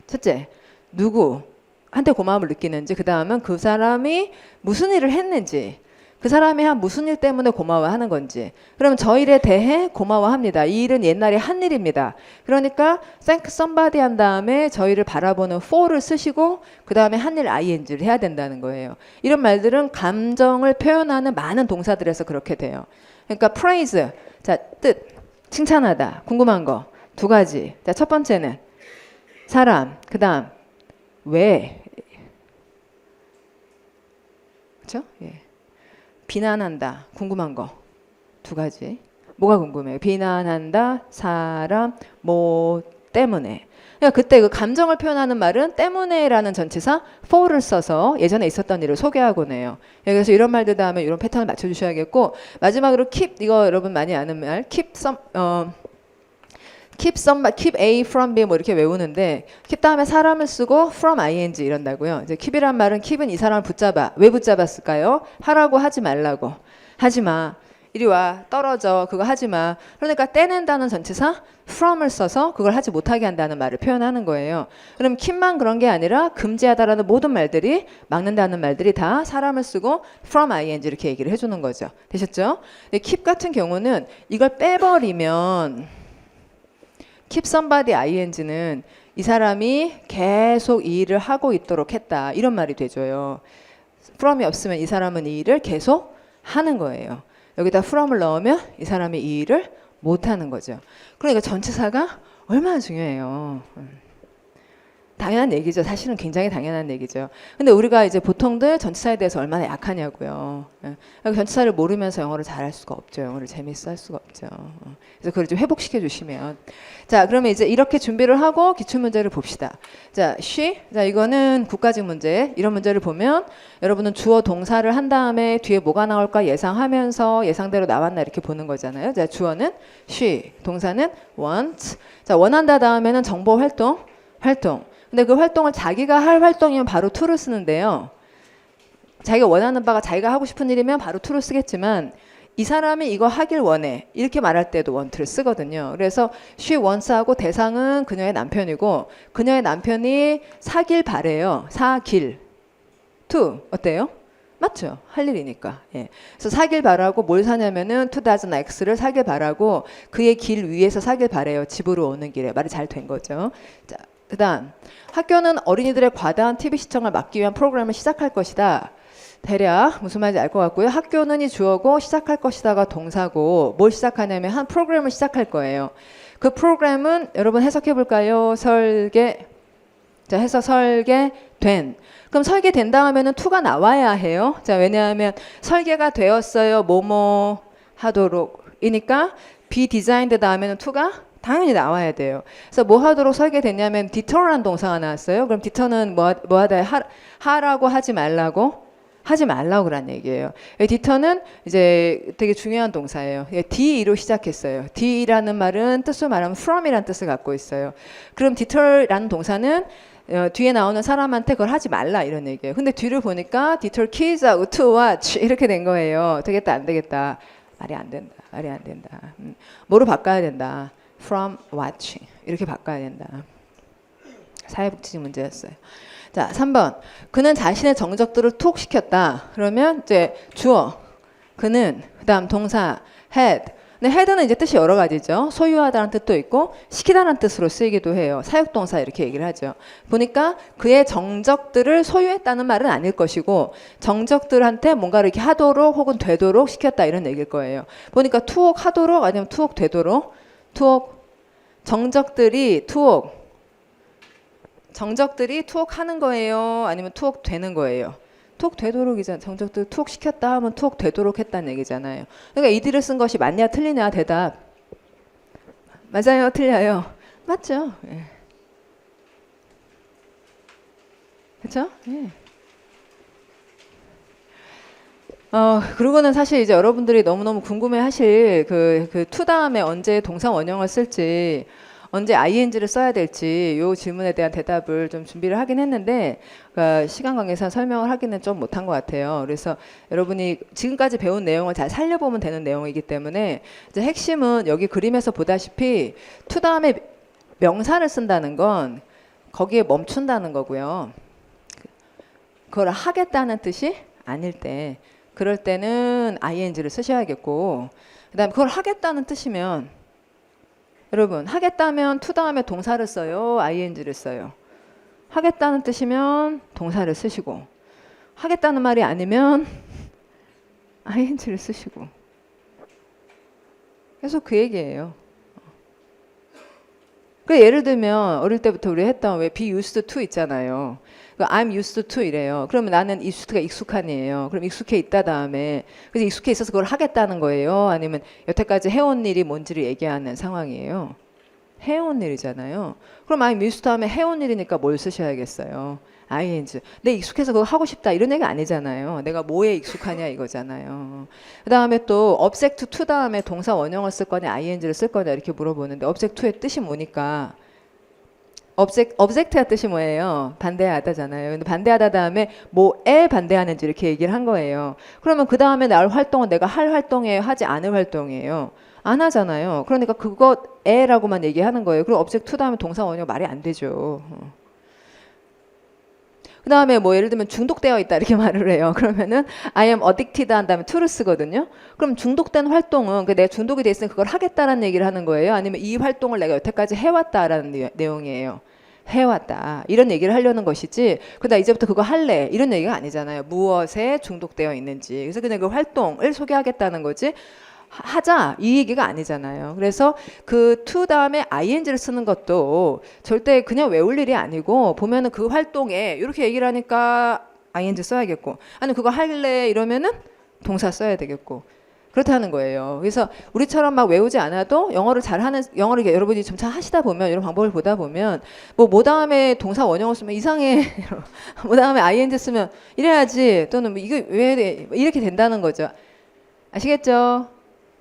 첫째, 누구한테 고마움을 느끼는지, 그 다음은 그 사람이 무슨 일을 했는지, 그 사람이 한 무슨 일 때문에 고마워하는 건지. 그러면 저 일에 대해 고마워합니다. 이 일은 옛날에 한 일입니다. 그러니까 thank somebody 한 다음에 저 일을 바라보는 for를 쓰시고 그 다음에 한 일 ing를 해야 된다는 거예요. 이런 말들은 감정을 표현하는 많은 동사들에서 그렇게 돼요. 그러니까 praise, 자, 뜻, 칭찬하다, 궁금한 거 두 가지. 자, 첫 번째는 사람, 그 다음 왜, 그렇죠? 예. 비난한다, 궁금한 거 두 가지. 뭐가 궁금해요? 비난한다, 사람, 뭐 때문에. 그러니까 그때 그 감정을 표현하는 말은 때문에라는 전치사 for를 써서 예전에 있었던 일을 소개하곤 해요. 그래서 이런 말들 다음에 이런 패턴을 맞춰주셔야겠고, 마지막으로 keep, 이거 여러분 많이 아는 말, keep A from B 뭐 이렇게 외우는데, keep 다음에 사람을 쓰고 from ing 이런다고요. 이제 keep이란 말은 keep은 이 사람을 붙잡아. 왜 붙잡았을까요? 하라고 하지 말라고. 하지 마. 이리 와. 떨어져. 그거 하지 마. 그러니까 떼낸다는 전치사 from을 써서 그걸 하지 못하게 한다는 말을 표현하는 거예요. 그럼 keep만 그런 게 아니라 금지하다라는 모든 말들이, 막는다는 말들이 다 사람을 쓰고 from ing 이렇게 얘기를 해주는 거죠. 되셨죠? 근데 keep 같은 경우는 이걸 빼버리면 keep somebody ing는 이 사람이 계속 이 일을 하고 있도록 했다, 이런 말이 되줘요. from이 없으면 이 사람은 이 일을 계속 하는 거예요. 여기다 from을 넣으면 이 사람이 이 일을 못 하는 거죠. 그러니까 전치사가 얼마나 중요해요. 당연한 얘기죠. 사실은 굉장히 당연한 얘기죠. 근데 우리가 이제 보통들 전치사에 대해서 얼마나 약하냐고요. 전치사를 모르면서 영어를 잘할 수가 없죠. 영어를 재밌어 할 수가 없죠. 그래서 그걸 좀 회복시켜 주시면. 자, 그러면 이제 이렇게 준비를 하고 기출문제를 봅시다. 자, she. 자, 이거는 국가직 문제. 이런 문제를 보면 여러분은 주어 동사를 한 다음에 뒤에 뭐가 나올까 예상하면서 예상대로 나왔나 이렇게 보는 거잖아요. 자, 주어는 she. 동사는 want. 자, 원한다 다음에는 정보 활동. 근데 그 활동을 자기가 할 활동이면 바로 to를 쓰는데요. 자기가 원하는 바가 자기가 하고 싶은 일이면 바로 to를 쓰겠지만, 이 사람이 이거 하길 원해 이렇게 말할 때도 want를 쓰거든요. 그래서 she wants하고 대상은 그녀의 남편이고, 그녀의 남편이 사길 바래요. 사길. to 어때요? 맞죠? 할 일이니까. 예. 그래서 사길 바라고 뭘 사냐면은 2000X를 사길 바라고 그의 길 위에서 사길 바래요. 집으로 오는 길에. 말이 잘 된 거죠. 자, 그 다음 학교는 어린이들의 과다한 TV 시청을 막기 위한 프로그램을 시작할 것이다. 대략 무슨 말인지 알 것 같고요. 학교는이 주어고 시작할 것이다가 동사고, 뭘 시작하냐면 한 프로그램을 시작할 거예요. 그 프로그램은 여러분 해석해 볼까요? 설계. 자, 해서 설계된. 그럼 설계된 다음에는 to가 나와야 해요. 자, 왜냐하면 설계가 되었어요. 뭐뭐 하도록 이니까 be designed 다음에는 to가 당연히 나와야 돼요. 그래서 뭐 하도록 설계됐냐면 deter라는 동사가 나왔어요. 그럼 deter는 뭐 하다 하라고 하지 말라고 그란 얘기예요. deter는 이제 되게 중요한 동사예요. D로 시작했어요. D라는 말은 뜻으로 말하면 from이라는 뜻을 갖고 있어요. 그럼 deter라는 동사는 뒤에 나오는 사람한테 그걸 하지 말라 이런 얘기예요. 근데 뒤를 보니까 deter kids하고 to watch 이렇게 된 거예요. 되겠다 안 되겠다. 말이 안 된다. 뭐로 바꿔야 된다. from watching 이렇게 바꿔야 된다. 사회복지 문제였어요. 자, 3번. 그는 자신의 정적들을 톡 시켰다. 그러면 이제 주어 그는, 그다음 동사 had. 근데 had는 이제 뜻이 여러 가지죠. 소유하다는 뜻도 있고 시키다는 뜻으로 쓰이기도 해요. 사역동사 이렇게 얘기를 하죠. 보니까 그의 정적들을 소유했다는 말은 아닐 것이고, 정적들한테 뭔가를 이렇게 하도록 혹은 되도록 시켰다 이런 얘기일 거예요. 보니까 투옥 하도록 아니면 투옥 되도록. 투옥. 정적들이 투옥하는 거예요? 아니면 투옥 되는 거예요? 투옥 되도록이잖아요. 정적들 투옥 시켰다 하면 투옥 되도록 했다는 얘기잖아요. 그러니까 이들을 쓴 것이 맞냐 틀리냐 대답. 맞아요? 틀려요? 맞죠? 예. 그렇죠? 예. 그리고는 사실 이제 여러분들이 너무너무 궁금해 하실 그 to 다음에 언제 동사 원형을 쓸지, 언제 ing를 써야 될지 요 질문에 대한 대답을 좀 준비를 하긴 했는데 시간 관계상 설명을 하기는 좀 못한 것 같아요. 그래서 여러분이 지금까지 배운 내용을 잘 살려보면 되는 내용이기 때문에 이제 핵심은 여기 그림에서 보다시피 to 다음에 명사를 쓴다는 건 거기에 멈춘다는 거고요. 그걸 하겠다는 뜻이 아닐 때 그럴 때는 ing를 쓰셔야겠고 그다음에 그걸 하겠다는 뜻이면 여러분 하겠다면 to 다음에 동사를 써요 ing를 써요. 하겠다는 뜻이면 동사를 쓰시고 하겠다는 말이 아니면 ing를 쓰시고 계속 그 얘기예요. 그 예를 들면 어릴 때부터 우리 했던 왜 be used to 있잖아요. I'm used to 이래요. 그러면 나는 used가 익숙한이에요. 그럼 익숙해 있다 다음에 그래서 익숙해 있어서 그걸 하겠다는 거예요. 아니면 여태까지 해온 일이 뭔지를 얘기하는 상황이에요. 해온 일이잖아요. 그럼 I'm used to 하면 해온 일이니까 뭘 쓰셔야겠어요. ing. 내 익숙해서 그거 하고 싶다 이런 얘기 아니잖아요. 내가 뭐에 익숙하냐 이거잖아요. 그 다음에 또 object to 다음에 동사 원형을 쓸 거냐 ing를 쓸 거냐 이렇게 물어보는데 object to의 뜻이 뭐니까 object의 뜻이 뭐예요? 반대하다잖아요. 근데 반대하다 다음에 뭐에 반대하는지 이렇게 얘기를 한 거예요. 그러면 그 다음에 날 활동은 내가 할 활동이에요? 하지 않을 활동이에요? 안 하잖아요. 그러니까 그것에라고만 얘기하는 거예요. 그리고 object to 다음에 동사 원형 말이 안 되죠. 그 다음에 뭐 예를 들면 중독되어 있다 이렇게 말을 해요. 그러면은 I am addicted 한 다음에 to를 쓰거든요. 그럼 중독된 활동은 내가 중독이 돼 있으면 그걸 하겠다라는 얘기를 하는 거예요. 아니면 이 활동을 내가 여태까지 해왔다라는 내용이에요. 해왔다 이런 얘기를 하려는 것이지 그다 이제부터 그거 할래 이런 얘기가 아니잖아요. 무엇에 중독되어 있는지. 그래서 그냥 그 활동을 소개하겠다는 거지 하자 이 얘기가 아니잖아요. 그래서 그 to 다음에 ing를 쓰는 것도 절대 그냥 외울 일이 아니고 보면은 그 활동에 이렇게 얘기를 하니까 ing 써야겠고 아니 그거 할래 이러면은 동사 써야 되겠고 그렇다는 거예요. 그래서 우리처럼 막 외우지 않아도 영어를 잘하는 영어를 여러분이 좀 잘 하시다 보면 이런 방법을 보다 보면 뭐 다음에 동사 원형을 쓰면 이상해 뭐 다음에 ing 쓰면 이래야지 또는 뭐 이거 왜 이렇게 된다는 거죠. 아시겠죠?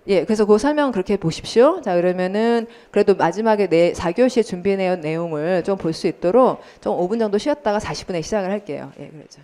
예, 그래서 그 설명 그렇게 보십시오. 자, 그러면은 그래도 마지막에 4교시에 준비해낸 내용을 좀 볼 수 있도록 좀 5분 정도 쉬었다가 40분에 시작을 할게요. 예, 그러죠.